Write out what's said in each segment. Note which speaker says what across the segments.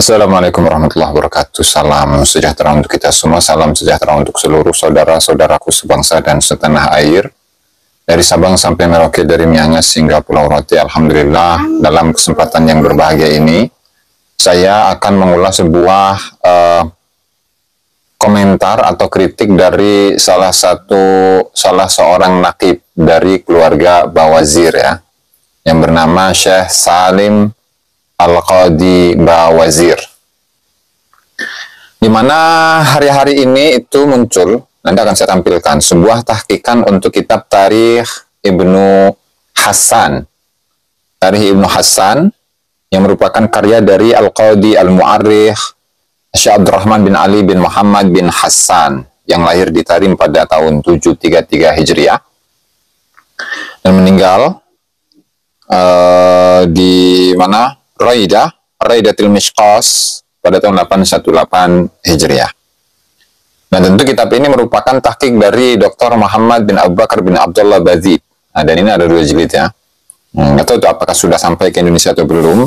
Speaker 1: Assalamualaikum warahmatullahi wabarakatuh. Salam sejahtera untuk kita semua. Salam sejahtera untuk seluruh saudara-saudaraku sebangsa dan setanah air. Dari Sabang sampai Merauke, dari Miangas hingga Pulau Rote. Alhamdulillah, dalam kesempatan yang berbahagia ini, saya akan mengulas sebuah komentar atau kritik dari salah seorang nakib dari keluarga Bawazir ya, yang bernama Syekh Salim Al-Qadi Bawazir, di mana hari-hari ini itu muncul, nanti akan saya tampilkan sebuah tahqiqan untuk kitab Tarikh Ibnu Hasan, yang merupakan karya dari Al-Qadi Al-Mu'arrikh Syekh Abdurrahman bin Ali bin Muhammad bin Hasan, yang lahir di Tarim pada tahun 733 Hijriah dan meninggal di mana Raidatil Mishqas pada tahun 818 Hijriah. Dan tentu kitab ini merupakan tahqiq dari Dr. Muhammad bin Abu Bakar bin Abdullah Badzib. Nah, dan ini ada 2 jilid ya. Nggak tahu apakah sudah sampai ke Indonesia atau belum.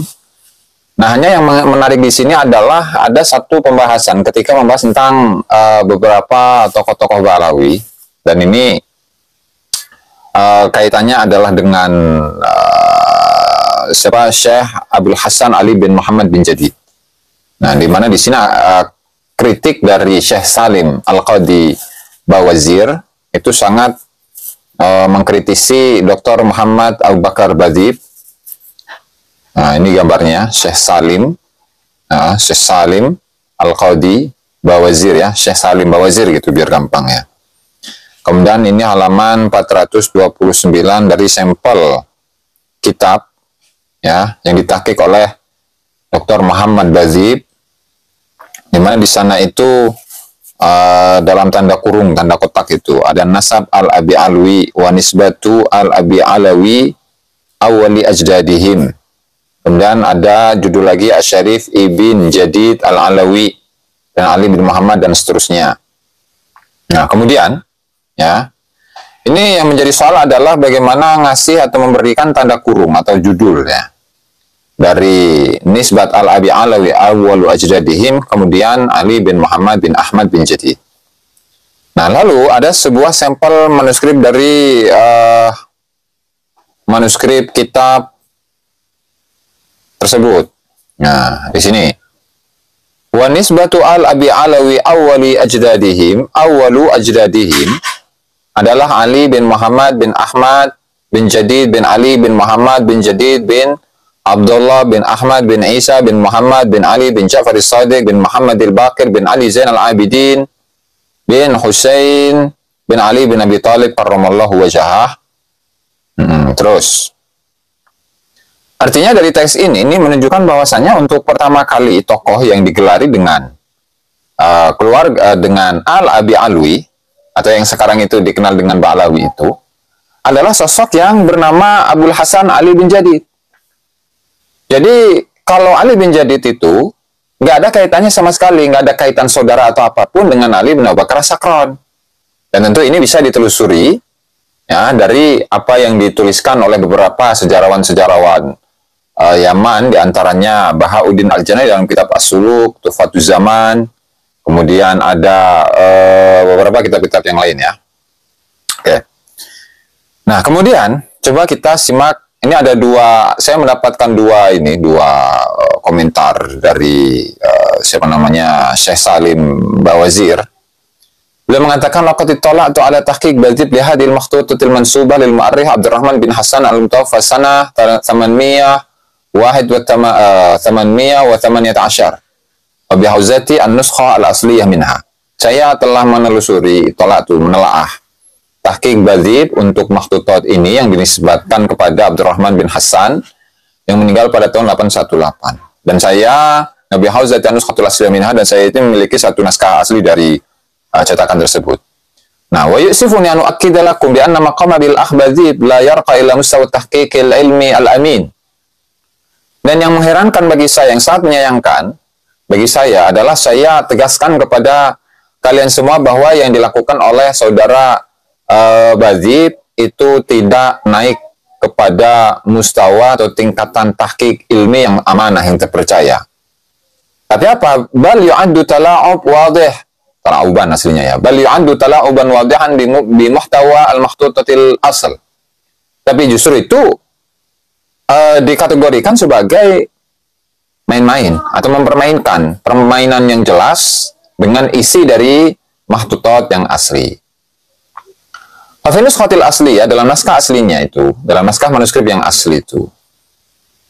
Speaker 1: Nah, hanya yang menarik di sini adalah ada satu pembahasan ketika membahas tentang beberapa tokoh-tokoh Balawi, dan ini kaitannya adalah dengan Syekh Abdul Hasan Ali bin Muhammad bin Jadid. Nah, di mana di sini kritik dari Syekh Salim Al-Qadi Bawazir itu sangat mengkritisi Dr. Muhammad Abu Bakar Badzib. Nah, ini gambarnya Syekh Salim Al-Qadi Bawazir ya, Syekh Salim Bawazir gitu biar gampang ya. Kemudian ini halaman 429 dari sampel kitab ya, yang ditahqiq oleh Dr. Muhammad Badzib, di mana di sana itu dalam tanda kurung, tanda kotak itu ada nasab al-abi alwi wa nisbatu al-abi alawi awali ajdadihim. Kemudian ada judul lagi Asyarif ibn Jadid al-Alawi dan Ali bin Muhammad dan seterusnya. Nah, kemudian ya, ini yang menjadi soal adalah bagaimana ngasih atau memberikan tanda kurung atau judul ya. Dari nisbat al-abi alawi awwalu ajdadihim, kemudian Ali bin Muhammad bin Ahmad bin Jadid. Nah, lalu ada sebuah sampel manuskrip dari manuskrip kitab tersebut. Nah, di sini wa nisbatu al-abi alawi awwalu ajdadihim adalah Ali bin Muhammad bin Ahmad bin Jadid bin Ali bin Muhammad bin Jadid bin Abdullah bin Ahmad bin Isa bin Muhammad bin Ali bin Ja'far as-Sadiq bin Muhammad al-Baqir bin Ali Zain al-Abidin bin Husain bin Ali bin Abi Talib karramallahu wajhah. Terus artinya dari teks ini menunjukkan bahwasanya untuk pertama kali tokoh yang digelari dengan keluarga dengan Al-Abi Alwi atau yang sekarang itu dikenal dengan Ba'alawi itu adalah sosok yang bernama Abdul Hasan Ali bin Jadid. Jadi kalau Ali bin Jadid itu nggak ada kaitannya sama sekali, nggak ada kaitan saudara atau apapun dengan Ali bin Abu Bakar As-Sakran. Dan tentu ini bisa ditelusuri ya dari apa yang dituliskan oleh beberapa sejarawan-sejarawan Yaman, diantaranya Bahauddin Al-Janai dalam kitab As-Suluk, Tuhfatuz Zaman. Kemudian ada beberapa kitab-kitab yang lain ya. Oke. Nah, kemudian coba kita simak. Ini ada saya mendapatkan dua komentar dari siapa namanya Syekh Salim Bawazir. Beliau mengatakan laqad ittala'tu ala tahqiq Badzib li hadhil makhtutatil mansubah lil mu'arrikh Abdurrahman bin Hasan al-Mutawaffa sanah 818 wa bihauzati an-nuskha al-asliyah minha. Saya telah menelusuri, menelaah tahqiq Badzib untuk makhtutat ini yang dinisbatkan kepada Abdurrahman bin Hasan yang meninggal pada tahun 818. Dan saya Nabi Hauzati an-nuskhatul asliyah minha, dan saya itu memiliki satu naskah asli dari cetakan tersebut. Nah, wa yusifuni an uakkida lakum bi anna maqama bil Badzib la yarqa ila mustawa tahqiqil ilmi al-amin. Dan yang mengherankan bagi saya, yang sangat menyayangkan bagi saya adalah saya tegaskan kepada kalian semua bahwa yang dilakukan oleh saudara Badzib itu tidak naik kepada mustawa atau tingkatan tahqiq ilmi yang amanah, yang terpercaya. Tapi apa? Bal yu'addu tala'ub wadih. Tala'uban aslinya ya. Bal yu'addu tala'uban wadihan bi muhtawa al-makhtutatil asal. Tapi justru itu dikategorikan sebagai main-main atau mempermainkan permainan yang jelas dengan isi dari makhtutat yang asli. Fafinus khotil asli ya, dalam naskah aslinya itu, dalam naskah manuskrip yang asli itu.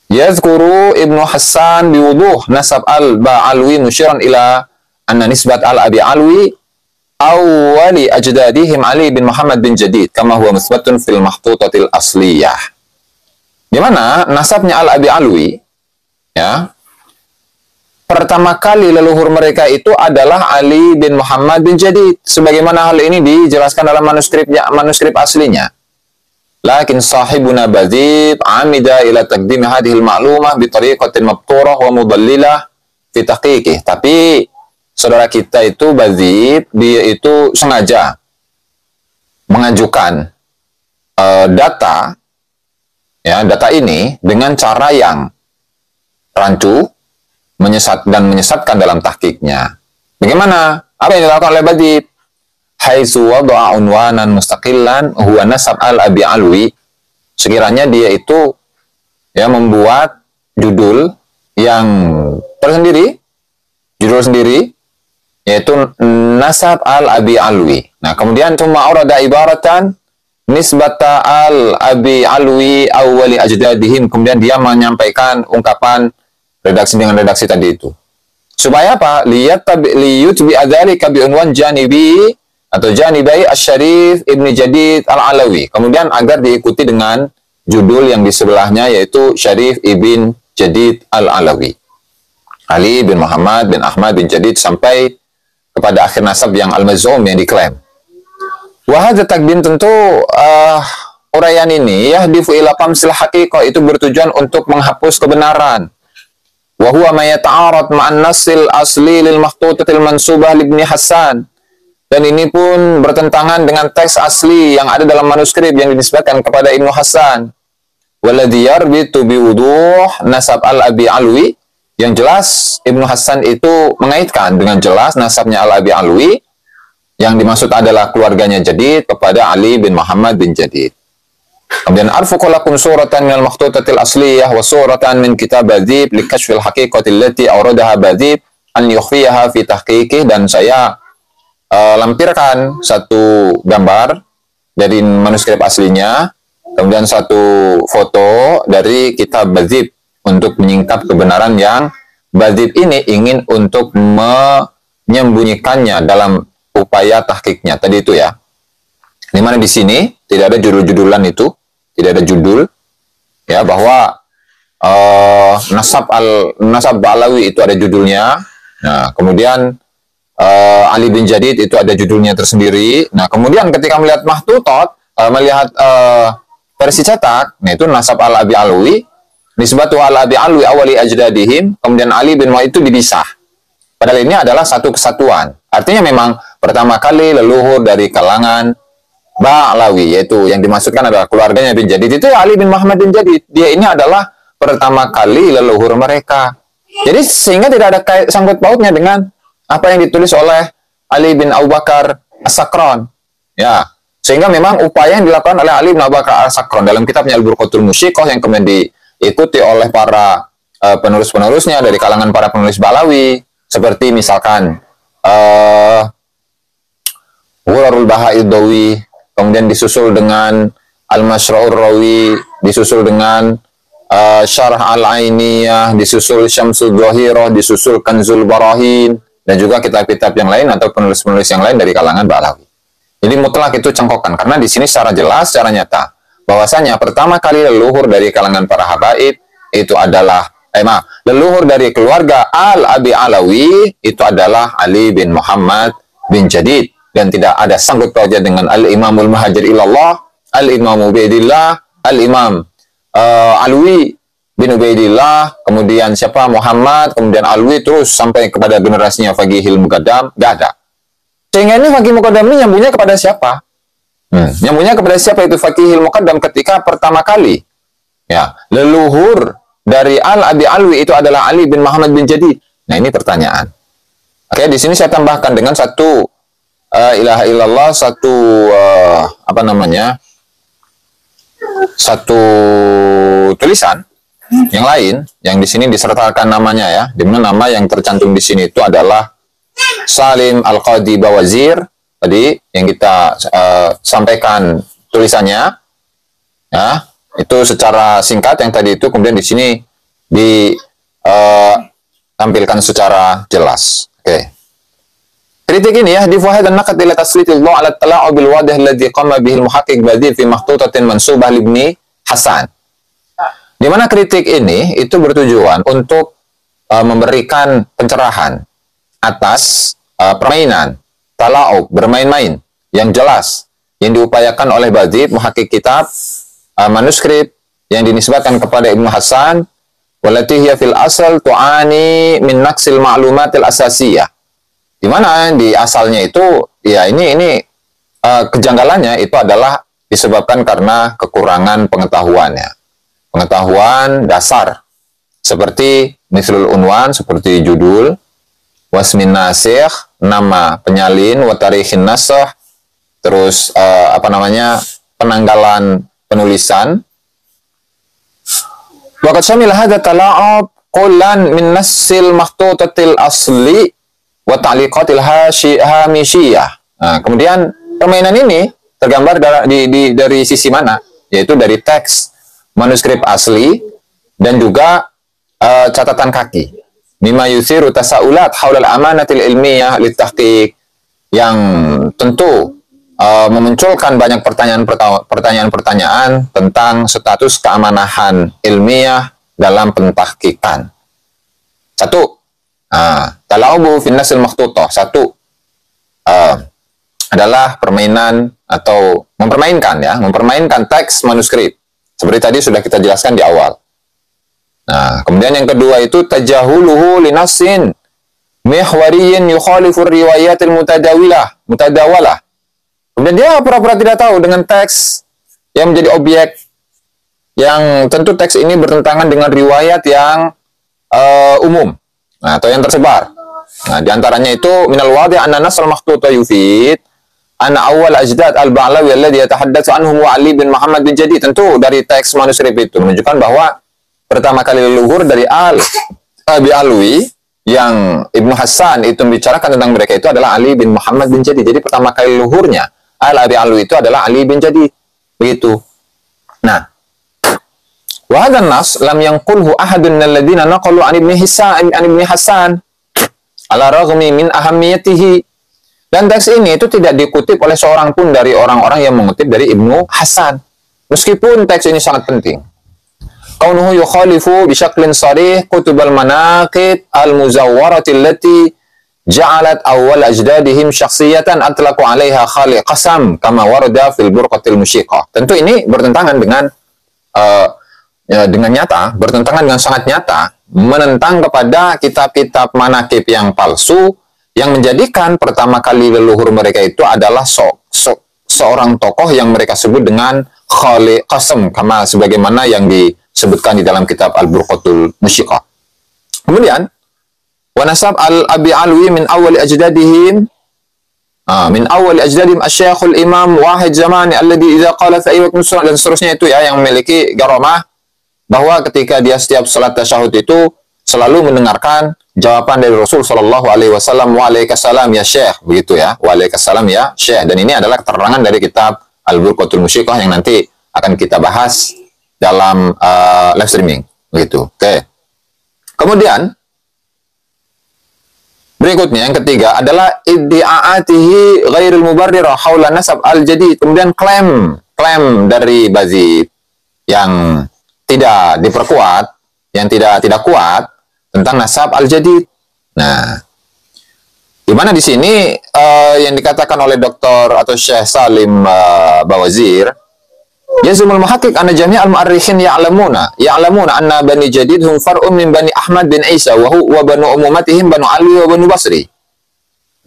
Speaker 1: Yazkuru Ibnu Hassan biwuduh nasab al-Ba'alwi musyiran ila anna nisbat al-Abi Alwi awwali ajdadihim Ali bin Muhammad bin Jadid kama huwa musbatun fil makhtutatil asliyah. Di mana nasabnya al-Abi Alwi ya, pertama kali leluhur mereka itu adalah Ali bin Muhammad bin Jadid. Sebagaimana hal ini dijelaskan dalam manuskrip aslinya. Lakin sahibuna Badzib amida ila taqdim hadhil ma'lumah bi tariqatin mabturah wa mudallilah fi tahqiqih. Tapi saudara kita itu Badzib, dia itu sengaja mengajukan data ini dengan cara yang rancu, menyesatkan dalam tahqiqnya. Bagaimana? Apa yang dilakukan oleh Badzib? Haitsu wada'a unwanan mustaqillan huwa nasab al-Abi Alwi. Sekiranya dia itu ya membuat judul yang tersendiri, judul sendiri, yaitu nasab al-Abi Alwi. Nah, kemudian cuma urada ibaratan nisbata al-Abi Alwi awwali ajdadihim. Kemudian dia menyampaikan ungkapan redaksi dengan redaksi tadi itu. Supaya apa? Liyutbi adzalika bi unwan janibi atau janibai asy-Syarif Ibnu Jadid al-Alawi. Kemudian agar diikuti dengan judul yang di sebelahnya yaitu Syarif Ibn Jadid al-Alawi. Ali bin Muhammad bin Ahmad bin Jadid sampai kepada akhir nasab yang al-maz'um yang diklaim. Wa hadza takdim tentu uraian ini yahdifu ila tamsil haqiqah, itu bertujuan untuk menghapus kebenaran. Wa huwa ma yata'arad ma'an nasil asli lil makhtutatil mansubah li Ibnu Hassan. Dan ini pun bertentangan dengan teks asli yang ada dalam manuskrip yang dinisbatkan kepada Ibnu Hassan. Walladhi yarbitu biwuduh nasab al-Abi Alwi. Yang jelas Ibnu Hassan itu mengaitkan dengan jelas nasabnya al-Abi Alwi. Yang dimaksud adalah keluarganya Jadid kepada Ali bin Muhammad bin Jadid. Kemudian arfuqu lakum suratan minal makhtutatil asliyah wa suratan min kitab Badzib li kashfil haqiqati allati awradaha Badzib an yukhfiyaha fi tahqiqih. Dan saya lampirkan satu gambar dari manuskrip aslinya, kemudian satu foto dari kitab Badzib untuk menyingkap kebenaran yang Badzib ini ingin untuk menyembunyikannya dalam upaya tahqiqnya tadi itu ya. Di mana di sini tidak ada judul-judulan itu, tidak ada judul ya, bahwa nasab Alawi itu ada judulnya. Nah, kemudian Ali bin Jadid itu ada judulnya tersendiri. Nah, kemudian ketika melihat mahtutat, melihat versi cetak, nah itu nasab al-Abi Alwi, nisbatu al-Abi Alwi awali ajdadihim, kemudian Ali bin Muhammad itu dipisah. Padahal ini adalah satu kesatuan. Artinya memang pertama kali leluhur dari kalangan Ba'alawi, yaitu yang dimaksudkan adalah keluarganya bin Jadid, itu Ali bin Muhammad bin Jadid. Dia ini adalah pertama kali leluhur mereka. Jadi sehingga tidak ada sangkut pautnya dengan apa yang ditulis oleh Ali bin Abu Bakar As-Sakran. Ya, sehingga memang upaya yang dilakukan oleh Ali bin Abu Bakar As-Sakran dalam kitabnya Al-Burqatul Musyiqah yang kemudian diikuti oleh para penulis-penulisnya dari kalangan para penulis Ba'alawi, seperti misalkan Ghurarul Baha'iddawi, kemudian disusul dengan Al-Mashra'ur Rawi, disusul dengan Syarah Al-Ainiyah, disusul Syamsul Zahirah, disusul Kanzul Barahin, dan juga kitab-kitab yang lain atau penulis-penulis yang lain dari kalangan Ba'alawi. Jadi mutlak itu cengkokan, karena di sini secara jelas, secara nyata, bahwasanya pertama kali leluhur dari kalangan para habaib itu adalah leluhur dari keluarga Al-Abi Alawi itu adalah Ali bin Muhammad bin Jadid, dan tidak ada sangkut pautnya dengan Al-Imamul Muhajir ilallah, Al-Imam Ubaidillah, Al-Imam Alwi bin Ubaidillah, kemudian siapa Muhammad, kemudian Alwi, terus sampai kepada generasinya Faqihil Muqaddam, gak ada. Sehingga ini Faqih Muqaddam ini nyambungnya kepada siapa? Nyambungnya kepada siapa itu Faqihil Muqaddam ketika pertama kali ya leluhur dari Al-Abi Alwi itu adalah Ali bin Muhammad bin Jadid. Nah, ini pertanyaan. Oke, di sini saya tambahkan dengan satu ilaha illallah, satu apa namanya? Satu tulisan yang lain yang di sini disertakan namanya ya. Di mana nama yang tercantum di sini itu adalah Salim Al-Qadi Bawazir. Tadi yang kita sampaikan tulisannya ya, itu secara singkat yang tadi itu, kemudian di sini ditampilkan secara jelas. Oke. Kritik ini ya, di Fuhaid an-Naqd ila taslitil dhaw ala tala'ub bil wadih alladhi qama bihi al-muhaqqiq Badhi fi makhtutatin mansubah li Ibni Hasan. Di mana kritik ini itu bertujuan untuk memberikan pencerahan atas permainan tala'ub, bermain-main yang jelas yang diupayakan oleh Badhi, muhaqqiq kitab manuskrip yang dinisbatkan kepada Ibnu Hasan, walati hiya fil asal tu'ani min naqsil ma'lumatil asasiyah. Di mana di asalnya itu ya ini kejanggalannya itu adalah disebabkan karena kekurangan pengetahuannya. Pengetahuan dasar seperti mithlul unwan, seperti judul, wasmin nasikh, nama penyalin, wa tarikhin nasakh, terus apa namanya, penanggalan penulisan. Waqad syamila hadza tala'ub qullan min nassil makhtutatil asli wa ta'liqatil hamisiyah. Nah, kemudian permainan ini tergambar dari sisi mana? Yaitu dari teks manuskrip asli dan juga catatan kaki. Mimma yusiru tasaulat haulal amanatil ilmiyah litahqiq, yang tentu memunculkan banyak pertanyaan-pertanyaan tentang status keamanahan ilmiah dalam pentahqiqan. Satu, tala'ubu fin nasil makhtutah. Satu, adalah permainan atau mempermainkan teks manuskrip. Seperti tadi sudah kita jelaskan di awal. Nah, kemudian yang kedua itu tajahuluhu linasin mihwariyin yukhalifur riwayatil mutadawalah. Kemudian dia pura-pura tidak tahu dengan teks yang menjadi objek, yang tentu teks ini bertentangan dengan riwayat yang umum, atau yang tersebar. Nah, diantaranya itu minal wadih anna nasr makhtuta yufid anna awal ajdad al-Ba'lawi alladhi yatahaddatsu anhu wa Ali bin Muhammad bin Jadid. Tentu dari teks manuskrip itu menunjukkan bahwa pertama kali leluhur dari Abi Alwi yang Ibnu Hasan itu membicarakan tentang mereka itu adalah Ali bin Muhammad bin Jadid. Jadi pertama kali leluhurnya Abi Alwi itu adalah Ali bin Jadid. Begitu. Nah, wa hadzal nas lam yanqulhu ahadun minal ladzina naqalu an Ibni Hasan ala raghmi min ahammiyatihi. Dan teks ini itu tidak dikutip oleh seorang pun dari orang-orang yang mengutip dari Ibnu Hasan, meskipun teks ini sangat penting. Kaunuhu yukhalifu bisyaklin sarih kutubal manaqib al-muzawwarati allati ja'alat awal ajdadihim syakhsiyatan atlaqu 'alaiha khali qasam kama warada fil burqatil musyiqah. Tentu ini bertentangan dengan nyata, bertentangan dengan sangat nyata, menentang kepada kitab-kitab manaqib yang palsu yang menjadikan pertama kali leluhur mereka itu adalah seorang tokoh yang mereka sebut dengan khali qasam kama sebagaimana yang disebutkan di dalam kitab Al-Burqatul Musyiqah. Kemudian wa nasab al-Abi Alwi min awal ajdadihim asy-Syekhul Imam Wahid Zamani alladhi idza qala fa ayyukum dan seterusnya itu ya, yang memiliki garamah bahwa ketika dia setiap salat tasyahud itu selalu mendengarkan jawaban dari Rasul sallallahu alaihi wasallam, waalaikumsalam ya Syekh, begitu ya, waalaikumsalam ya Syekh. Dan ini adalah keterangan dari kitab Al-Burqatul Musyiqah yang nanti akan kita bahas dalam live streaming, begitu. Oke. Kemudian berikutnya yang ketiga adalah iddi'aatihi ghairul mubarrirah haula nasab al-jadid. Kemudian klaim dari Badhi yang tidak diperkuat, yang tidak kuat tentang nasab al-jadid. Nah, di mana di sini yang dikatakan oleh Dr. atau Syekh Salim Bawazir, yazumul muhaqqiq anna jami' al-mu'arrikhin ya'lamuna anna Bani Jadid hum far'un min Bani Ahmad bin Isa wa banu umumatihim Banu Ali wa Banu Basri.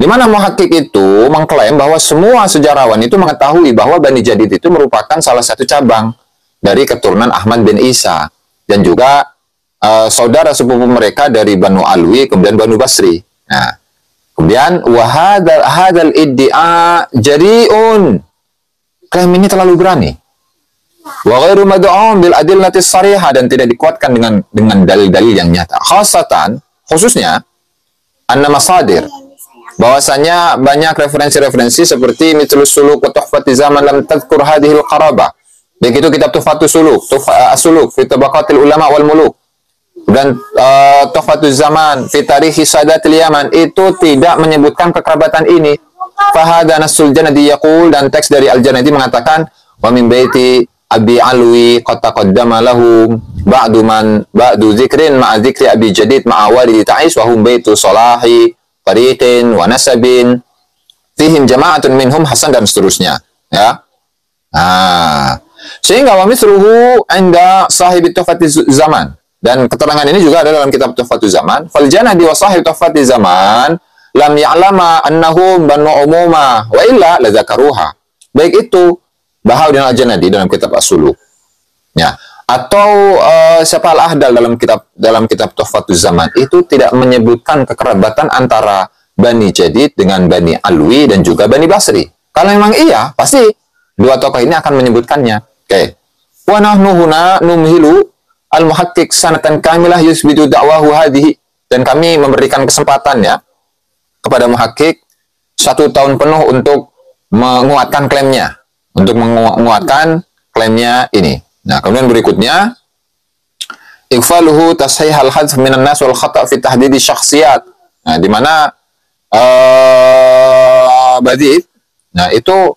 Speaker 1: Di mana muhaqqiq itu mengklaim bahwa semua sejarawan itu mengetahui bahwa Bani Jadid itu merupakan salah satu cabang dari keturunan Ahmad bin Isa, dan juga saudara sepupu mereka dari Banu Alwi kemudian Banu Basri. Nah, kemudian hadzal iddia jari'un. Klaim ini terlalu berani. Wa ghairu mad'um bil adillati sharihah, dan tidak dikuatkan dengan dalil-dalil yang nyata. Khususnya anna masadir, bahwasanya banyak referensi-referensi seperti Mithlus Suluk wa Tuhfati Zaman lam tadhkur hadhil qarabah. Begitu kitab Tuhfatus Suluk, As-Suluk fi Tabaqatil Ulama wal Muluk, dan Tuhfatuz Zaman fi Tarikhi Sadatil Yaman itu tidak menyebutkan kekerabatan ini. Fahada nasul Janadi yaqul, dan teks dari Al-Janadi mengatakan wa min baiti Abi Alwi qad taqaddama lahum ba'du dzikrin ma'a dzikri Abi Jadid ma'a walidi Ta'is wa hum baitu salahi tariqin wa nasabin fihim jama'atun minhum Hasan, dan seterusnya, ya. Sehingga wa misruhu 'inda sahib Tuhfatuz Zaman, dan keterangan ini juga ada dalam kitab Tuhfatuz Zaman. Fal Janadi wa sahib Tuhfatuz Zaman lam ya'lama annahum banu umuma wa illa la dzakaruha. Baik itu Bahauddin Al-Janadi dalam kitab As-Suluk, ya, atau siapa Al-Ahdal dalam kitab Tuhfatuz Zaman itu tidak menyebutkan kekerabatan antara Bani Jadid dengan Bani Alwi dan juga Bani Basri. Kalau memang iya, pasti dua tokoh ini akan menyebutkannya. Oke. Wa nahnu huna numhilu al-muhaqqiq sanatan kamilah yusbitu da'wahu hadhihi, dan kami memberikan kesempatan, ya, kepada muhaqqiq 1 tahun penuh untuk menguatkan klaimnya, ini. Nah, kemudian berikutnya iqfaluhu tashih al-hadf minan nas wal khata' fi tahdid syakhsiyat. Nah, di mana Badid, nah itu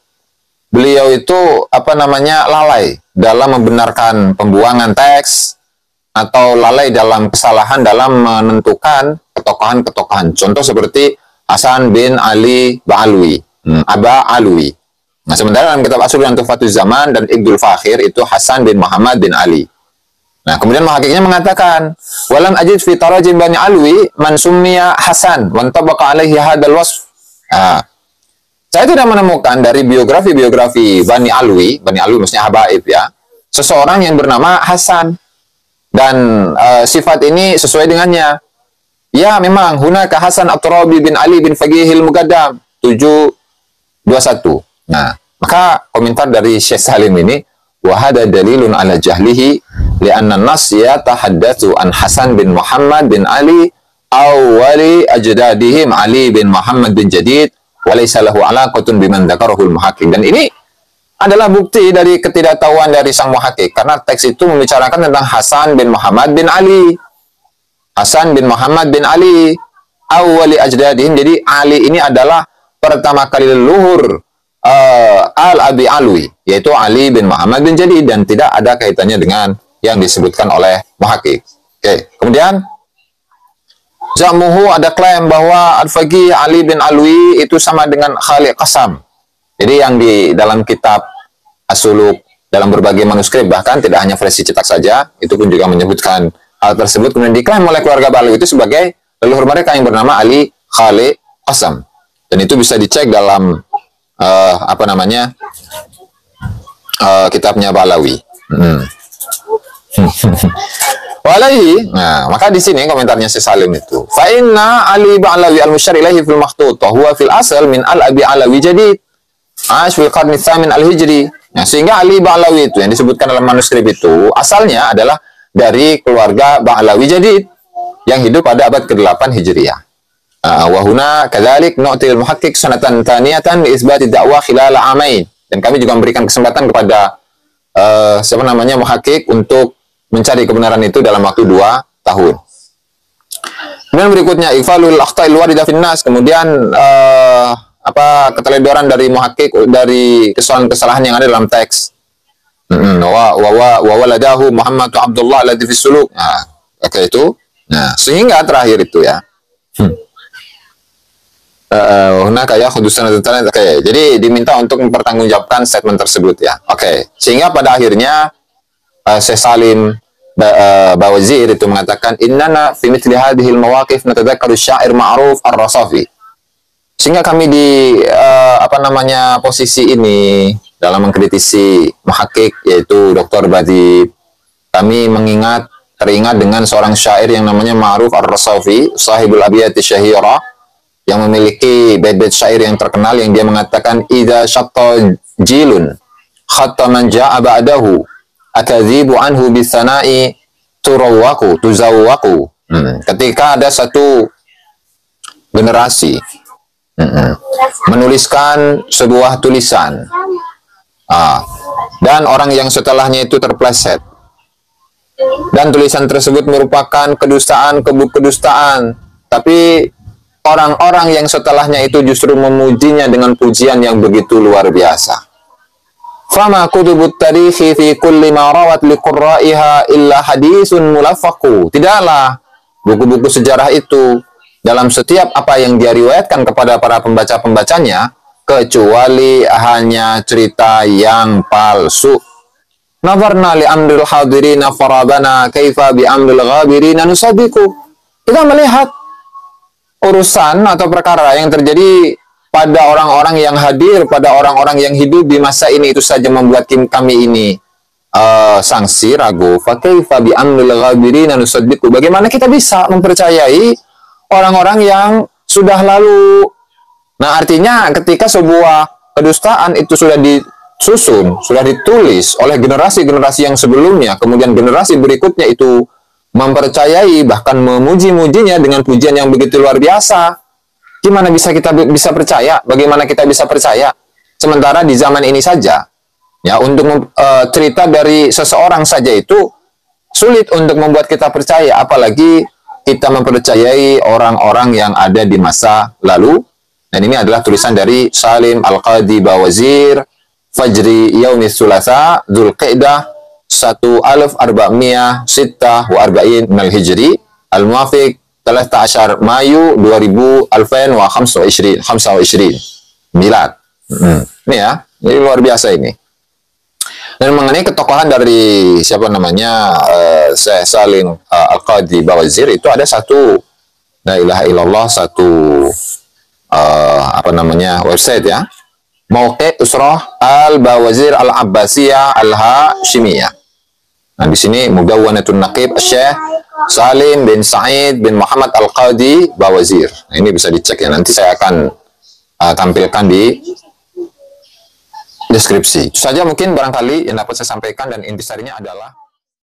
Speaker 1: beliau itu lalai dalam membenarkan pembuangan teks atau lalai dalam kesalahan dalam menentukan ketokohan-ketokohan. Contoh seperti Hasan bin Ali Ba'alwi, Aba Alwi. Nah, sementara dalam kitab As-Suluk dan Tuhfatuz Zaman dan Iqdul Fakhir itu Hasan bin Muhammad bin Ali. Nah, kemudian muhaqqiqnya mengatakan, walam ajid fi tarajim Bani Alwi man summiya Hasan wa tabaqa alaihi hadzal wasf. Saya tidak menemukan dari biografi Bani Alwi maksudnya habaib, ya, seseorang yang bernama Hasan dan sifat ini sesuai dengannya. Ya, memang hunaka Hasan At-Turabi bin Ali bin Faqihil Muqaddam 721. Nah, maka komentar dari Syekh Salim ini, wa hada dalilun ala jahlihi li'anna an-nas yatahaddatsu an Hasan bin Muhammad bin Ali awwali ajdadihim Ali bin Muhammad bin Jadid wa laysa lahu alaqatun biman dzakarahu al-muhaqqiq. Dan ini adalah bukti dari ketidaktahuan dari sang muhaqqiq, karena teks itu membicarakan tentang Hasan bin Muhammad bin Ali. Hasan bin Muhammad bin Ali awwali ajdadihim, jadi Ali ini adalah pertama kali leluhur Al-Abi Alwi, yaitu Ali bin Muhammad bin Jadid, dan tidak ada kaitannya dengan yang disebutkan oleh muhaqqiq. Oke, kemudian Zamuhu, ada klaim bahwa Al-Faqih Ali bin Alwi itu sama dengan Khaliq Qasam. Jadi yang di dalam kitab As-Suluk dalam berbagai manuskrip, bahkan tidak hanya versi cetak saja, itu pun juga menyebutkan hal tersebut. Kemudian diklaim oleh keluarga Ba'alwi itu sebagai leluhur mereka yang bernama Ali Khaliq Qasam. Dan itu bisa dicek dalam kitabnya Ba'alawi. Walaihi. Nah, maka di sini komentarnya si Salim itu. Fa inna Ali Ba'alawi al-musyar ilaihi fil makhtutah huwa fil asal min al-Abi Alawi Jadid. Ash fil qarni tsamin al-Hijri. Nah, sehingga Ali Ba'alawi itu yang disebutkan dalam manuskrip itu asalnya adalah dari keluarga Ba'alawi Jadid yang hidup pada abad ke-8 Hijriah. Wa huna kadzalik nu'til muhaqqiq sanatan thaniyatan li isbati da'wa khilal amain. Dan kami juga memberikan kesempatan kepada muhaqqiq untuk mencari kebenaran itu dalam waktu 2 tahun. Kemudian berikutnya ifalul akhta'il waridah finnas, kemudian keteledoran dari muhaqqiq dari kesalahan-kesalahan yang ada dalam teks. Wa waladahu Muhammad Abdullah alladhi fi suluk. Nah, itu. Nah, sehingga terakhir itu, ya. Jadi diminta untuk mempertanggungjawabkan statement tersebut, ya. Sehingga pada akhirnya Syekh Salim Bawazir itu mengatakan innana fi mithli hadhil mawaqif natadzakkaru syair ma'ruf ar-Rasafi. Sehingga kami di posisi ini dalam mengkritisi muhaqqiq yaitu Dr. Badib, kami mengingat teringat dengan seorang syair yang namanya Ma'ruf Ar-Rasafi, sahibul abiyati syahira, yang memiliki bait-bait syair yang terkenal, yang dia mengatakan, idza syatta jilun khatta man ja'a ba'dahu akadzibu anhu bisana'i tuzawwaku. Ketika ada satu generasi menuliskan sebuah tulisan, dan orang yang setelahnya itu terpleset, dan tulisan tersebut merupakan kedustaan, tapi orang-orang yang setelahnya itu justru memujinya dengan pujian yang begitu luar biasa. Fama kutubut tarikhi fi kulli ma rawat liqurra'iha illa hadisun mulafaqu. Tidaklah buku-buku sejarah itu dalam setiap apa yang dia riwayatkan kepada para pembaca-pembacanya kecuali hanya cerita yang palsu. Nazarna li amril hadirina faradana kaifa bi amril ghabirina nusabiqu. Kita melihat urusan atau perkara yang terjadi pada orang-orang yang hadir, pada orang-orang yang hidup di masa ini, itu saja membuat kami ini sangsi, ragu. Fa kaifa bi amril ghabirina nusaddiqu. Bagaimana kita bisa mempercayai orang-orang yang sudah lalu? Nah, artinya ketika sebuah kedustaan itu sudah disusun, sudah ditulis oleh generasi-generasi yang sebelumnya, kemudian generasi berikutnya itu mempercayai, bahkan memuji-mujinya dengan pujian yang begitu luar biasa, gimana kita bisa percaya? Bagaimana kita bisa percaya? Sementara di zaman ini saja, ya, untuk cerita dari seseorang saja itu sulit untuk membuat kita percaya, apalagi kita mempercayai orang-orang yang ada di masa lalu. Dan ini adalah tulisan dari Salim Al-Qadi Bawazir, Fajri Yaumis Thulatha, Dzulqa'dah 1446 minal Hijri, Al-Muwafiq 13 Mayu 2025 milad. Ini ya, ini luar biasa ini. Dan mengenai ketokohan dari siapa namanya Syekh Salim Al-Qadi Bawazir, itu ada satu, la ilaha illallah, satu website ya, Mauqi' Usrah Al-Bawazir Al-Abbasiyah Al-Hashimiyah. Nah, di sini Mudawwanatun Naqib Syekh Salim bin Sa'id bin Muhammad Al-Qadi Bawazir. Nah, ini bisa dicek ya. Nanti saya akan tampilkan di deskripsi. Itu saja mungkin barangkali yang dapat saya sampaikan, dan intisarinya adalah